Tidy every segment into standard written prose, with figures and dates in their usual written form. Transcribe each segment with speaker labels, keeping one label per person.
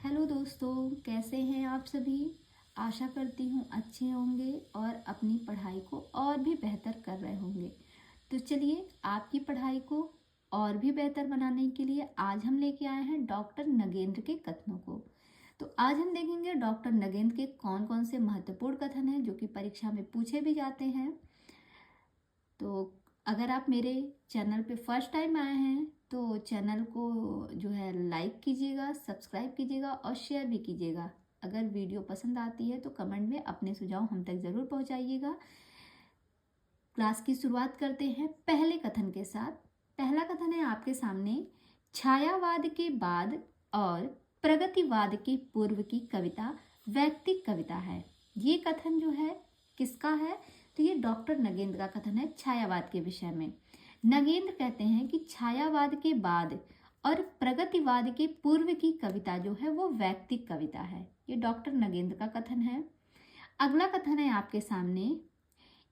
Speaker 1: Hello दोस्तों, कैसे हैं आप सभी। आशा करती हूँ अच्छे होंगे और अपनी पढ़ाई को और भी बेहतर कर रहे होंगे। तो चलिए, आपकी पढ़ाई को और भी बेहतर बनाने के लिए आज हम लेके आए हैं डॉक्टर नगेंद्र के कथनों को। तो आज हम देखेंगे डॉक्टर नगेंद्र के कौन कौन से महत्वपूर्ण कथन हैं जो कि परीक्षा में पूछे भी जाते हैं। तो अगर आप मेरे चैनल पे फर्स्ट टाइम आए हैं तो चैनल को जो है लाइक कीजिएगा, सब्सक्राइब कीजिएगा और शेयर भी कीजिएगा। अगर वीडियो पसंद आती है तो कमेंट में अपने सुझाव हम तक ज़रूर पहुंचाइएगा। क्लास की शुरुआत करते हैं पहले कथन के साथ। पहला कथन है आपके सामने, छायावाद के बाद और प्रगतिवाद के पूर्व की कविता वैयक्तिक कविता है। ये कथन जो है किसका है? तो ये डॉक्टर नगेंद्र का कथन है छायावाद के विषय में। नगेंद्र कहते हैं कि छायावाद के बाद और प्रगतिवाद के पूर्व की कविता जो है वो वैयक्तिक कविता है। ये डॉक्टर नगेंद्र का कथन है। अगला कथन है आपके सामने,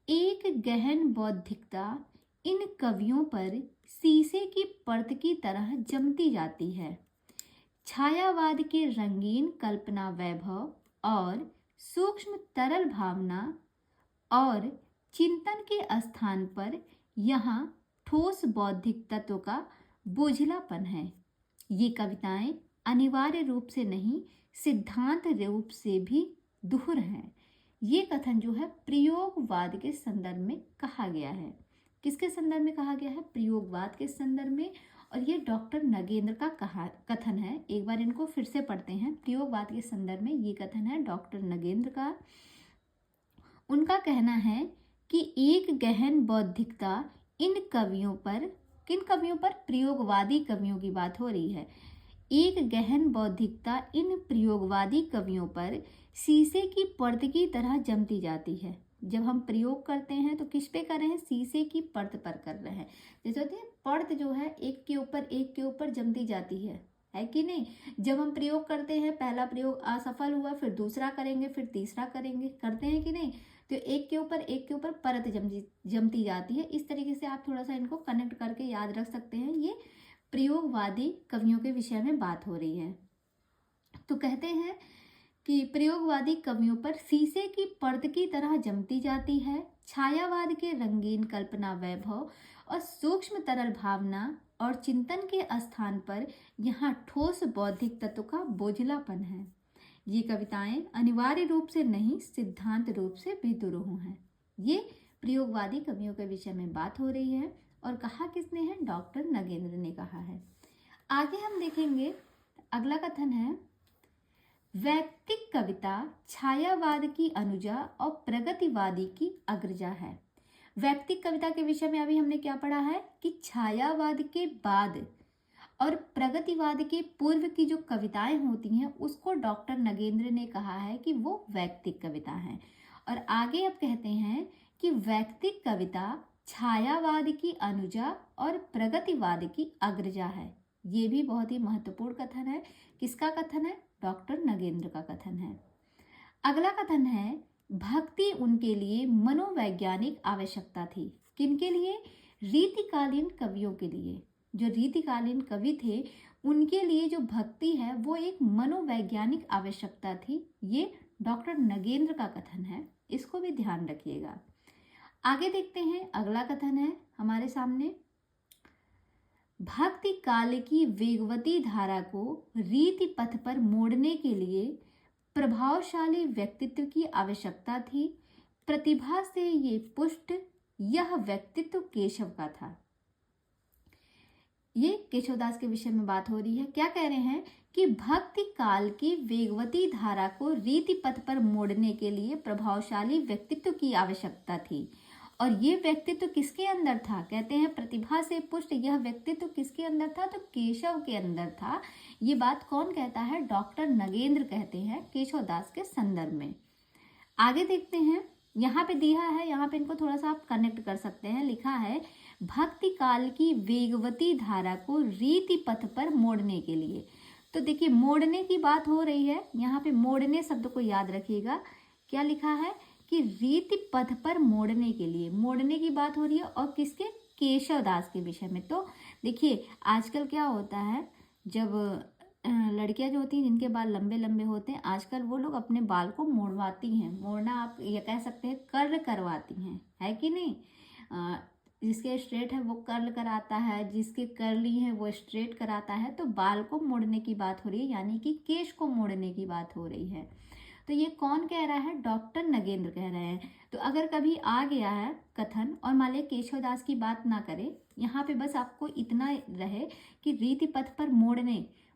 Speaker 1: एक गहन बौद्धिकता इन कवियों पर शीशे की परत की तरह जमती जाती है। छायावाद के रंगीन कल्पना वैभव और सूक्ष्म तरल भावना और चिंतन के स्थान पर यहाँ ठोस बौद्धिक तत्व का बोझिलापन है। ये कविताएं अनिवार्य रूप से नहीं, सिद्धांत रूप से भी दुहर हैं। ये कथन जो है प्रयोगवाद के संदर्भ में कहा गया है। किसके संदर्भ में कहा गया है? प्रयोगवाद के संदर्भ में। और ये डॉक्टर नगेंद्र का कथन है। एक बार इनको फिर से पढ़ते हैं। प्रयोगवाद के संदर्भ में ये कथन है डॉक्टर नगेंद्र का। उनका कहना है कि एक गहन बौद्धिकता इन कवियों पर, किन कवियों पर? प्रयोगवादी कवियों की बात हो रही है। एक गहन बौद्धिकता इन प्रयोगवादी कवियों पर शीशे की परत की तरह जमती जाती है। जब हम प्रयोग करते हैं तो किस पे कर रहे हैं? शीशे की परत पर कर रहे हैं। जैसे होती है परत जो है एक के ऊपर जमती जाती है कि नहीं? जब हम प्रयोग करते हैं, पहला प्रयोग असफल हुआ, फिर दूसरा करेंगे, फिर तीसरा करेंगे, करते हैं कि नहीं? तो एक के ऊपर परत जमती जाती है। इस तरीके से आप थोड़ा सा इनको कनेक्ट करके याद रख सकते हैं। ये प्रयोगवादी कवियों के विषय में बात हो रही है। तो कहते हैं कि प्रयोगवादी कवियों पर शीशे की परत की तरह जमती जाती है। छायावाद के रंगीन कल्पना वैभव और सूक्ष्म तरल भावना और चिंतन के स्थान पर यहाँ ठोस बौद्धिक तत्व का बोझिलापन है। ये कविताएं अनिवार्य रूप से नहीं, सिद्धांत रूप से भी दुरूह हैं। ये प्रयोगवादी कवियों के विषय में बात हो रही है और कहा किसने है? डॉक्टर नगेंद्र ने कहा है। आगे हम देखेंगे, अगला कथन है, वैयक्तिक कविता छायावाद की अनुजा और प्रगतिवादी की अग्रजा है। वैयक्तिक कविता के विषय में अभी हमने क्या पढ़ा है कि छायावाद के बाद और प्रगतिवाद के पूर्व की जो कविताएं होती हैं उसको डॉक्टर नगेंद्र ने कहा है कि वो वैयक्तिक कविता है। और आगे अब कहते हैं कि वैयक्तिक कविता छायावाद की अनुजा और प्रगतिवाद की अग्रजा है। ये भी बहुत ही महत्वपूर्ण कथन है। किसका कथन है? डॉक्टर नगेंद्र का कथन है। अगला कथन है, भक्ति उनके लिए मनोवैज्ञानिक आवश्यकता थी। किनके लिए? रीतिकालीन कवियों के लिए। जो रीतिकालीन कवि थे उनके लिए जो भक्ति है वो एक मनोवैज्ञानिक आवश्यकता थी। ये डॉक्टर नगेंद्र का कथन है, इसको भी ध्यान रखिएगा। आगे देखते हैं, अगला कथन है हमारे सामने, भक्ति काल की वेगवती धारा को रीति पथ पर मोड़ने के लिए प्रभावशाली व्यक्तित्व की आवश्यकता थी। प्रतिभा से ये पुष्ट यह व्यक्तित्व केशव का था। ये केशवदास के विषय में बात हो रही है। क्या कह रहे हैं कि भक्ति काल की वेगवती धारा को रीति पथ पर मोड़ने के लिए प्रभावशाली व्यक्तित्व की आवश्यकता थी। और ये व्यक्तित्व किसके अंदर था? कहते हैं प्रतिभा से पुष्ट यह व्यक्तित्व किसके अंदर था? तो केशव के अंदर था। ये बात कौन कहता है? डॉक्टर नगेंद्र कहते हैं केशवदास के संदर्भ में। आगे देखते हैं, यहाँ पे दिया है, यहाँ पे इनको थोड़ा सा आप कनेक्ट कर सकते हैं। लिखा है भक्ति काल की वेगवती धारा को रीति पथ पर मोड़ने के लिए। तो देखिए मोड़ने की बात हो रही है। यहाँ पे मोड़ने शब्द को याद रखिएगा। क्या लिखा है कि रीति पथ पर मोड़ने के लिए, मोड़ने की बात हो रही है। और किसके? केशवदास के विषय में। तो देखिए आजकल क्या होता है, जब लड़कियां जो होती हैं जिनके बाल लंबे लंबे होते हैं, आजकल वो लोग अपने बाल को मोड़वाती हैं। मोड़ना आप ये कह सकते हैं कर्ल करवाती हैं, है कि नहीं। अ, जिसके स्ट्रेट है वो कर्ल कराता है, जिसके कर्ली है वो स्ट्रेट कराता है। तो बाल को मोड़ने की बात हो रही है, यानी कि केश को मोड़ने की बात हो रही है। तो ये कौन कह रहा है? डॉक्टर नगेंद्र कह रहे हैं। तो अगर कभी आ गया है कथन और मान लिया केशवदास की बात ना करे, यहाँ पे बस आपको इतना रहे कि रीति पथ पर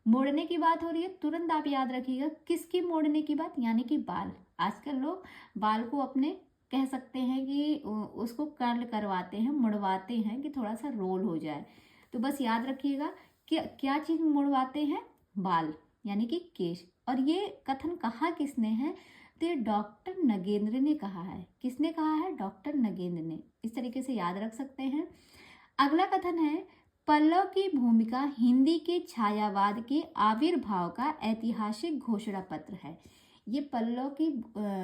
Speaker 1: मोड़ने की बात हो रही है, तुरंत आप याद रखिएगा किसकी मोड़ने की बात, यानी कि बाल। आजकल लोग बाल को अपने कह सकते हैं कि उसको कर्ल करवाते हैं, मुड़वाते हैं कि थोड़ा सा रोल हो जाए। तो बस याद रखिएगा कि क्या चीज़ मुड़वाते हैं? बाल, यानी कि केश। और ये कथन कहा किसने है? तो ये डॉक्टर नगेंद्र ने कहा है। किसने कहा है? डॉक्टर नगेंद्र ने। इस तरीके से याद रख सकते हैं। अगला कथन है, पल्लव की भूमिका हिंदी के छायावाद के आविर्भाव का ऐतिहासिक घोषणा पत्र है। ये पल्लव की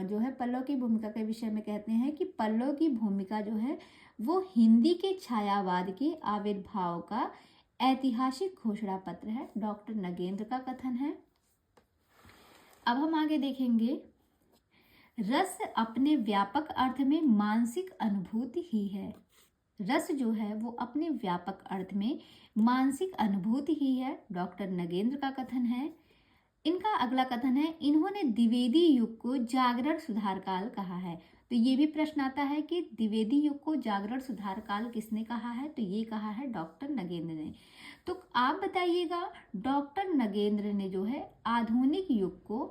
Speaker 1: जो है पल्लव की भूमिका के विषय में कहते हैं कि पल्लव की भूमिका जो है वो हिंदी के छायावाद के आविर्भाव का ऐतिहासिक घोषणा पत्र है। डॉक्टर नगेंद्र का कथन है। अब हम आगे देखेंगे, रस अपने व्यापक अर्थ में मानसिक अनुभूति ही है। रस जो है वो अपने व्यापक अर्थ में मानसिक अनुभूति ही है। डॉक्टर नगेंद्र का कथन है। इनका अगला कथन है, इन्होंने द्विवेदी युग को जागरण सुधार काल कहा है। तो ये भी प्रश्न आता है कि द्विवेदी युग को जागरण सुधार काल किसने कहा है? तो ये कहा है डॉक्टर नगेंद्र ने। तो आप बताइएगा, डॉक्टर नगेंद्र ने जो है आधुनिक युग को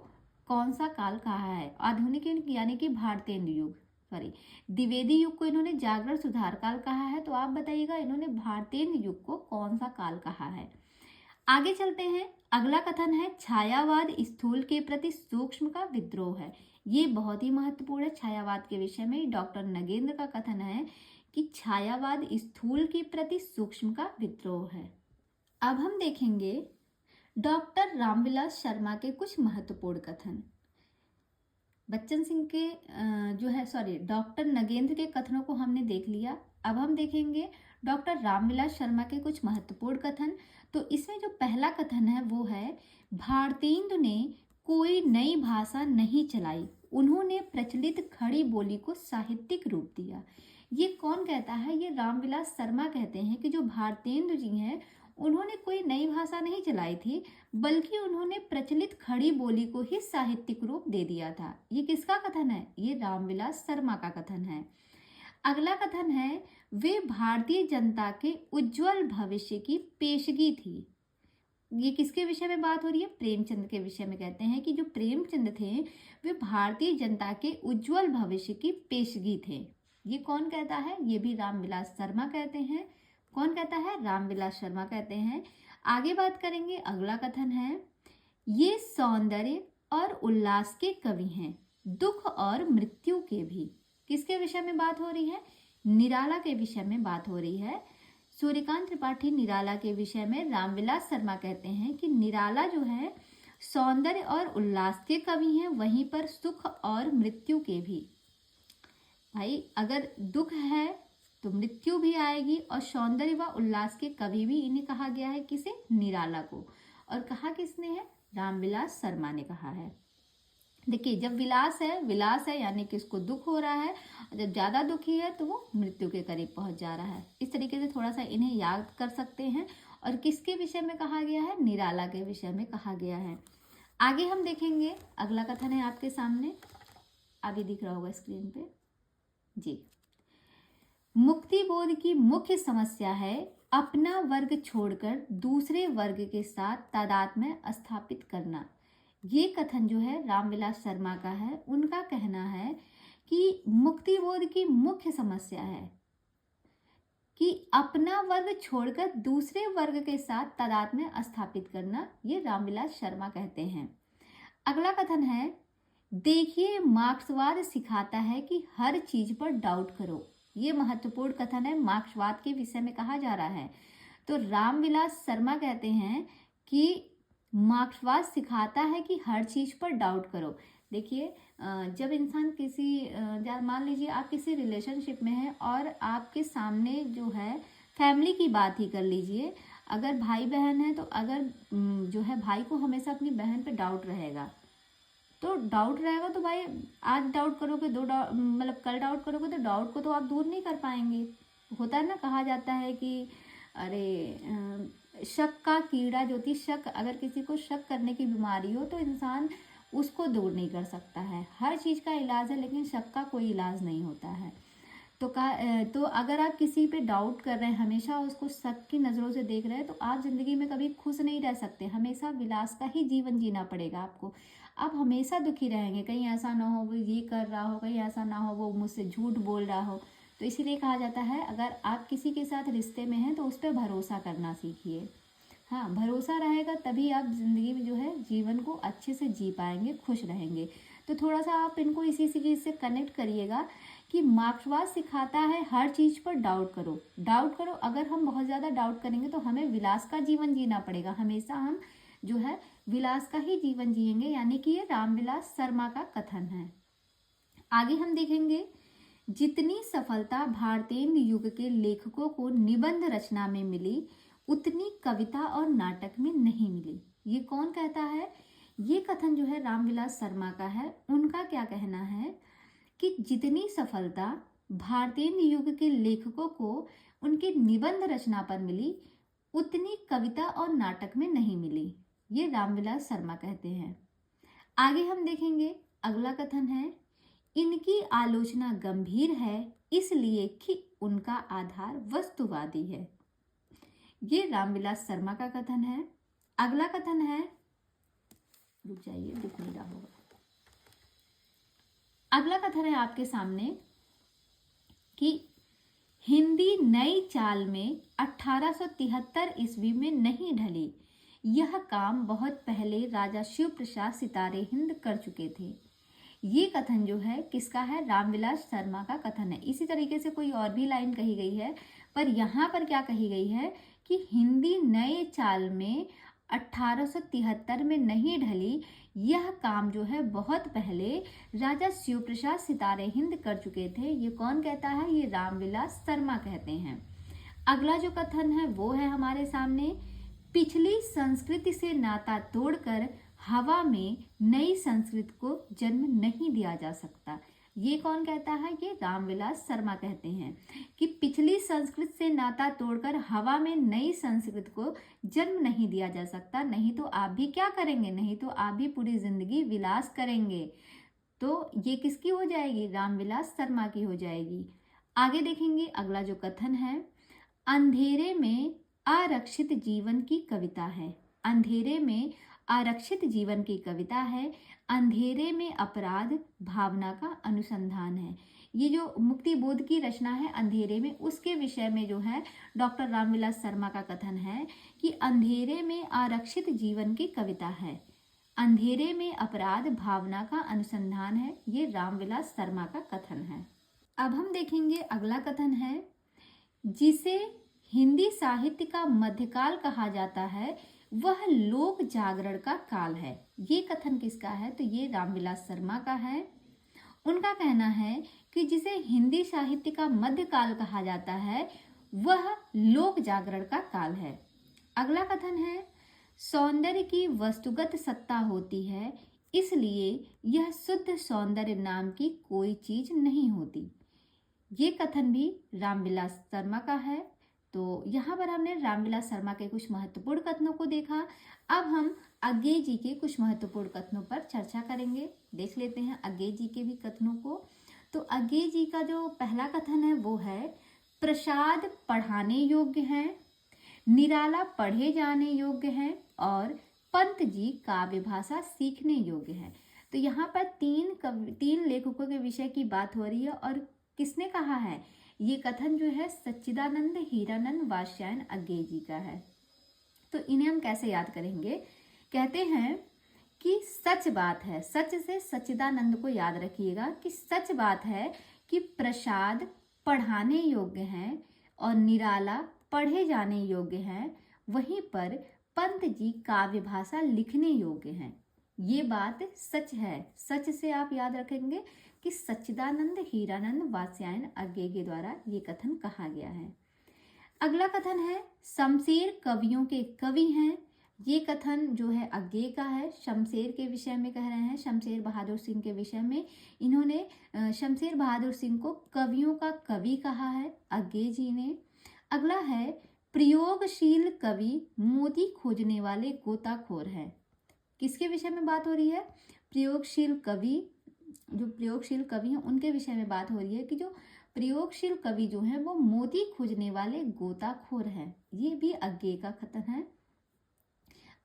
Speaker 1: कौन सा काल कहा है? आधुनिक युग यानी कि भारतेंदु युग, सॉरी, द्विवेदी युग को इन्होंने जागरण सुधार काल कहा है। तो आप बताइएगा इन्होंने भारतेंदु युग को कौन सा काल कहा है? आगे चलते हैं। अगला कथन है, छायावाद स्थूल के प्रति सूक्ष्म का विद्रोह है। ये बहुत ही महत्वपूर्ण है। छायावाद के विषय में डॉक्टर नगेंद्र का कथन है कि छायावाद स्थूल के प्रति सूक्ष्म का विद्रोह है। अब हम देखेंगे डॉक्टर रामविलास शर्मा के कुछ महत्वपूर्ण कथन। बच्चन सिंह के डॉक्टर नगेंद्र के कथनों को हमने देख लिया। अब हम देखेंगे डॉक्टर रामविलास शर्मा के कुछ महत्वपूर्ण कथन। तो इसमें जो पहला कथन है वो है, भारतेंदु ने कोई नई भाषा नहीं चलाई, उन्होंने प्रचलित खड़ी बोली को साहित्यिक रूप दिया। ये कौन कहता है? ये रामविलास शर्मा कहते हैं कि जो भारतेंदु जी हैं उन्होंने कोई नई भाषा नहीं चलाई थी, बल्कि उन्होंने प्रचलित खड़ी बोली को ही साहित्यिक रूप दे दिया था। ये किसका कथन है? ये रामविलास शर्मा का कथन है। अगला कथन है, वे भारतीय जनता के उज्जवल भविष्य की पेशगी थी। ये किसके विषय में बात हो रही है? प्रेमचंद के विषय में कहते हैं कि जो प्रेमचंद थे वे भारतीय जनता के उज्जवल भविष्य की पेशगी थे। ये कौन कहता है? ये भी रामविलास शर्मा कहते हैं। कौन कहता है? रामविलास शर्मा कहते हैं। आगे बात करेंगे। अगला कथन है, ये सौंदर्य और उल्लास के कवि हैं, दुख और मृत्यु के भी। किसके विषय में बात हो रही है? निराला के विषय में बात हो रही है। सूर्यकांत त्रिपाठी निराला के विषय में रामविलास शर्मा कहते हैं कि निराला जो है सौंदर्य और उल्लास के कवि हैं, वहीं पर सुख और मृत्यु के भी। भाई अगर दुख है तो मृत्यु भी आएगी, और सौंदर्य व उल्लास के कवि भी इन्हें कहा गया है। किसे? निराला को। और कहा किसने है? रामविलास शर्मा ने कहा है। देखिए, जब विलास है यानी कि उसको दुख हो रहा है, और जब ज्यादा दुखी है तो वो मृत्यु के करीब पहुंच जा रहा है। इस तरीके से थोड़ा सा इन्हें याद कर सकते हैं। और किसके विषय में कहा गया है? निराला के विषय में कहा गया है। आगे हम देखेंगे। अगला कथन है आपके सामने, अभी दिख रहा होगा स्क्रीन पे जी। मुक्ति बोध की मुख्य समस्या है अपना वर्ग छोड़कर दूसरे वर्ग के साथ तादात्म्य स्थापित करना। ये कथन जो है रामविलास शर्मा का है। उनका कहना है कि मुक्ति बोध की मुख्य समस्या है कि अपना वर्ग छोड़कर दूसरे वर्ग के साथ तादात्म्य स्थापित करना। ये रामविलास शर्मा कहते हैं। अगला कथन है, देखिए मार्क्सवाद सिखाता है कि हर चीज पर डाउट करो। ये महत्वपूर्ण कथन है, मार्क्सवाद के विषय में कहा जा रहा है। तो रामविलास शर्मा कहते हैं कि मार्क्सवाद सिखाता है कि हर चीज पर डाउट करो। देखिए, जब इंसान मान लीजिए आप किसी रिलेशनशिप में हैं और आपके सामने जो है फैमिली की बात ही कर लीजिए, अगर भाई बहन है तो अगर जो है भाई को हमेशा अपनी बहन पे डाउट रहेगा, तो डाउट रहेगा तो भाई आज डाउट करोगे, दो डाउट मतलब कल डाउट करोगे तो डाउट को तो आप दूर नहीं कर पाएंगे। होता है ना, कहा जाता है कि अरे शक का कीड़ा जो थी, शक अगर किसी को शक करने की बीमारी हो तो इंसान उसको दूर नहीं कर सकता है। हर चीज़ का इलाज है लेकिन शक का कोई इलाज नहीं होता है। तो अगर आप किसी पे डाउट कर रहे हैं, हमेशा उसको शक की नज़रों से देख रहे हैं, तो आप ज़िंदगी में कभी खुश नहीं रह सकते। हमेशा विलास का ही जीवन जीना पड़ेगा आपको। आप हमेशा दुखी रहेंगे, कहीं ऐसा ना हो वो ये कर रहा हो, कहीं ऐसा ना हो वो मुझसे झूठ बोल रहा हो। तो इसीलिए कहा जाता है अगर आप किसी के साथ रिश्ते में हैं तो उस पर भरोसा करना सीखिए। हाँ, भरोसा रहेगा तभी आप ज़िंदगी में जो है जीवन को अच्छे से जी पाएंगे, खुश रहेंगे। तो थोड़ा सा आप इनको इसी चीज़ से कनेक्ट करिएगा कि मार्क्सवाद सिखाता है हर चीज़ पर डाउट करो, डाउट करो। अगर हम बहुत ज़्यादा डाउट करेंगे तो हमें विलास का जीवन जीना पड़ेगा। हमेशा हम जो है विलास का ही जीवन जिएंगे, यानी कि ये रामविलास शर्मा का कथन है। आगे हम देखेंगे, जितनी सफलता भारतीय युग के लेखकों को निबंध रचना में मिली उतनी कविता और नाटक में नहीं मिली। ये कौन कहता है? ये कथन जो है रामविलास शर्मा का है। उनका क्या कहना है कि जितनी सफलता भारतीय युग के लेखकों को उनके निबंध रचना पर मिली उतनी कविता और नाटक में नहीं मिली। ये रामविलास शर्मा कहते हैं। आगे हम देखेंगे, अगला कथन है, इनकी आलोचना गंभीर है इसलिए कि उनका आधार वस्तुवादी है। ये रामविलास शर्मा का कथन है। अगला कथन है, रुक जाइए, दिख नहीं रहा होगा। अगला कथन है आपके सामने कि हिंदी नई चाल में 1873 ईस्वी में नहीं ढली। यह काम बहुत पहले राजा शिव प्रसाद सितारे हिंद कर चुके थे। ये कथन जो है किसका है? रामविलास शर्मा का कथन है। इसी तरीके से कोई और भी लाइन कही गई है, पर यहाँ पर क्या कही गई है कि हिंदी नए चाल में 1873 में नहीं ढली। यह काम जो है बहुत पहले राजा शिव प्रसाद सितारे हिंद कर चुके थे। ये कौन कहता है? ये रामविलास शर्मा कहते हैं। अगला जो कथन है वो है हमारे सामने, पिछली संस्कृति से नाता तोड़कर हवा में नई संस्कृति को जन्म नहीं दिया जा सकता। ये कौन कहता है? ये रामविलास शर्मा कहते हैं कि पिछली संस्कृति से नाता तोड़कर हवा में नई संस्कृति को जन्म नहीं दिया जा सकता। नहीं तो आप भी क्या करेंगे? नहीं तो आप भी पूरी जिंदगी विलास करेंगे। तो ये किसकी हो जाएगी? रामविलास शर्मा की हो जाएगी। आगे देखेंगे, अगला जो कथन है, अंधेरे में आरक्षित जीवन की कविता है। अंधेरे में आरक्षित जीवन की कविता है। अंधेरे में अपराध भावना का अनुसंधान है। ये जो मुक्ति बोध की रचना है अंधेरे में, उसके विषय में जो है डॉक्टर रामविलास शर्मा का कथन है कि अंधेरे में आरक्षित जीवन की कविता है, अंधेरे में अपराध भावना का अनुसंधान है। ये रामविलास शर्मा का कथन है। अब हम देखेंगे अगला कथन है, जिसे हिंदी साहित्य का मध्यकाल कहा जाता है वह लोक जागरण का काल है। ये कथन किसका है? तो ये रामविलास शर्मा का है। उनका कहना है कि जिसे हिंदी साहित्य का मध्यकाल कहा जाता है वह लोक जागरण का काल है। अगला कथन है, सौंदर्य की वस्तुगत सत्ता होती है इसलिए यह शुद्ध सौंदर्य नाम की कोई चीज नहीं होती। ये कथन भी रामविलास शर्मा का है। तो यहाँ पर हमने रामविलास शर्मा के कुछ महत्वपूर्ण कथनों को देखा। अब हम अज्ञे जी के कुछ महत्वपूर्ण कथनों पर चर्चा करेंगे। देख लेते हैं अज्ञे जी के भी कथनों को। तो अज्ञे जी का जो पहला कथन है वो है, प्रसाद पढ़ाने योग्य हैं, निराला पढ़े जाने योग्य हैं और पंत जी काव्य भाषा सीखने योग्य है। तो यहाँ पर तीन लेखकों के विषय की बात हो रही है और किसने कहा है? ये कथन जो है सच्चिदानंद हीरानंद वात्स्यायन अज्ञे जी का है। तो इन्हें हम कैसे याद करेंगे? कहते हैं कि सच बात है, सच से सच्चिदानंद को याद रखिएगा कि सच बात है कि प्रसाद पढ़ाने योग्य हैं और निराला पढ़े जाने योग्य हैं, वहीं पर पंत जी काव्य भाषा लिखने योग्य हैं। ये बात सच है। सच से आप याद रखेंगे कि सच्चिदानंद हीरानंद वात्स्यायन अज्ञे के द्वारा ये कथन कहा गया है। अगला कथन है शमशेर कवियों के कवि हैं। ये कथन जो है अज्ञेय का है, शमशेर के विषय में कह रहे हैं, शमशेर बहादुर सिंह के विषय में। इन्होंने शमशेर बहादुर सिंह को कवियों का कवि कहा है अज्ञेय जी ने। अगला है प्रयोगशील कवि मोती खोजने वाले गोताखोर हैं। किसके विषय में बात हो रही है? प्रयोगशील कवि, जो प्रयोगशील कवि हैं उनके विषय में बात हो रही है कि जो प्रयोगशील कवि जो हैं वो मोती खोजने वाले गोताखोर हैं। ये भी अज्ञेय का कथन है।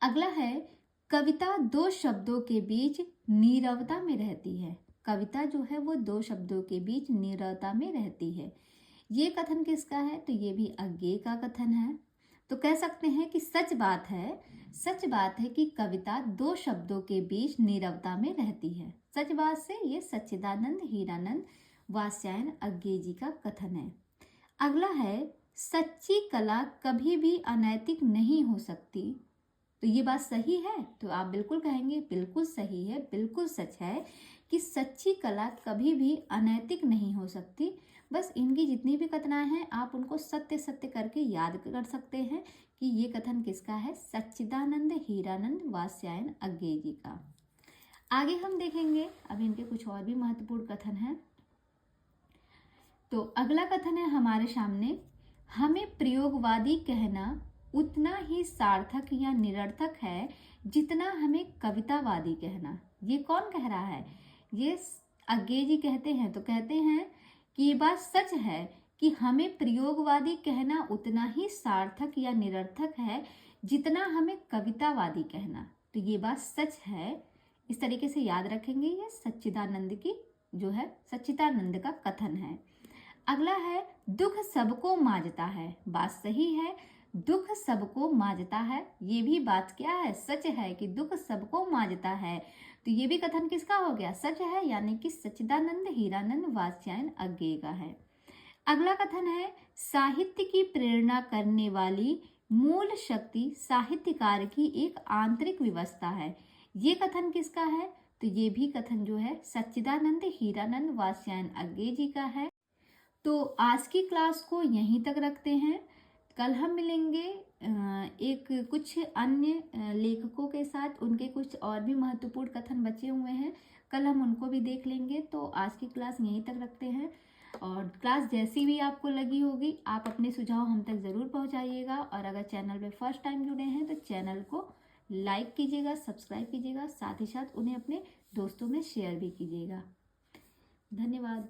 Speaker 1: अगला है कविता दो शब्दों के बीच नीरवता में रहती है। कविता जो है वो दो शब्दों के बीच नीरवता में रहती है। ये कथन किसका है? तो ये भी अज्ञेय का कथन है। तो कह सकते हैं कि सच बात है कि कविता दो शब्दों के बीच नीरवता में रहती है। सच बात से ये सच्चिदानंद हीरानंद वात्स्यायन अज्ञेय जी का कथन है। अगला है सच्ची कला कभी भी अनैतिक नहीं हो सकती। तो ये बात सही है? तो आप बिल्कुल कहेंगे बिल्कुल सही है, बिल्कुल सच है कि सच्ची कला कभी भी अनैतिक नहीं हो सकती। बस इनकी जितनी भी कथनाएं हैं आप उनको सत्य सत्य करके याद कर सकते हैं कि ये कथन किसका है? सच्चिदानंद हीरानंद वात्स्यायन अज्ञेय जी का। आगे हम देखेंगे अब इनके कुछ और भी महत्वपूर्ण कथन हैं। तो अगला कथन है हमारे सामने, हमें प्रयोगवादी कहना उतना ही सार्थक या निरर्थक है जितना हमें कवितावादी कहना। ये कौन कह रहा है? ये अज्ञेय जी कहते हैं। तो कहते हैं कि ये बात सच है कि हमें प्रयोगवादी कहना उतना ही सार्थक या निरर्थक है जितना हमें कवितावादी कहना। तो ये बात सच है, इस तरीके से याद रखेंगे। ये सच्चिदानंद की जो है सच्चिदानंद का कथन है। अगला है दुख सबको मांजता है। बात सही है, दुख सबको मांजता है। ये भी बात क्या है? सच है कि दुख सबको मांजता है। तो ये भी कथन किसका हो गया? सच है, यानी कि सच्चिदानंद हीरानंद वात्स्यायन अज्ञेय का है। अगला कथन है साहित्य की प्रेरणा करने वाली मूल शक्ति साहित्यकार की एक आंतरिक व्यवस्था है। ये कथन किसका है? तो ये भी कथन जो है सच्चिदानंद हीरानंद वात्स्यायन अज्ञेय जी का है। तो आज की क्लास को यहीं तक रखते हैं। कल हम मिलेंगे एक कुछ अन्य लेखकों के साथ, उनके कुछ और भी महत्वपूर्ण कथन बचे हुए हैं, कल हम उनको भी देख लेंगे। तो आज की क्लास यहीं तक रखते हैं और क्लास जैसी भी आपको लगी होगी आप अपने सुझाव हम तक ज़रूर पहुंचाइएगा। और अगर चैनल पे फर्स्ट टाइम जुड़े हैं तो चैनल को लाइक कीजिएगा, सब्सक्राइब कीजिएगा, साथ ही साथ उन्हें अपने दोस्तों में शेयर भी कीजिएगा। धन्यवाद।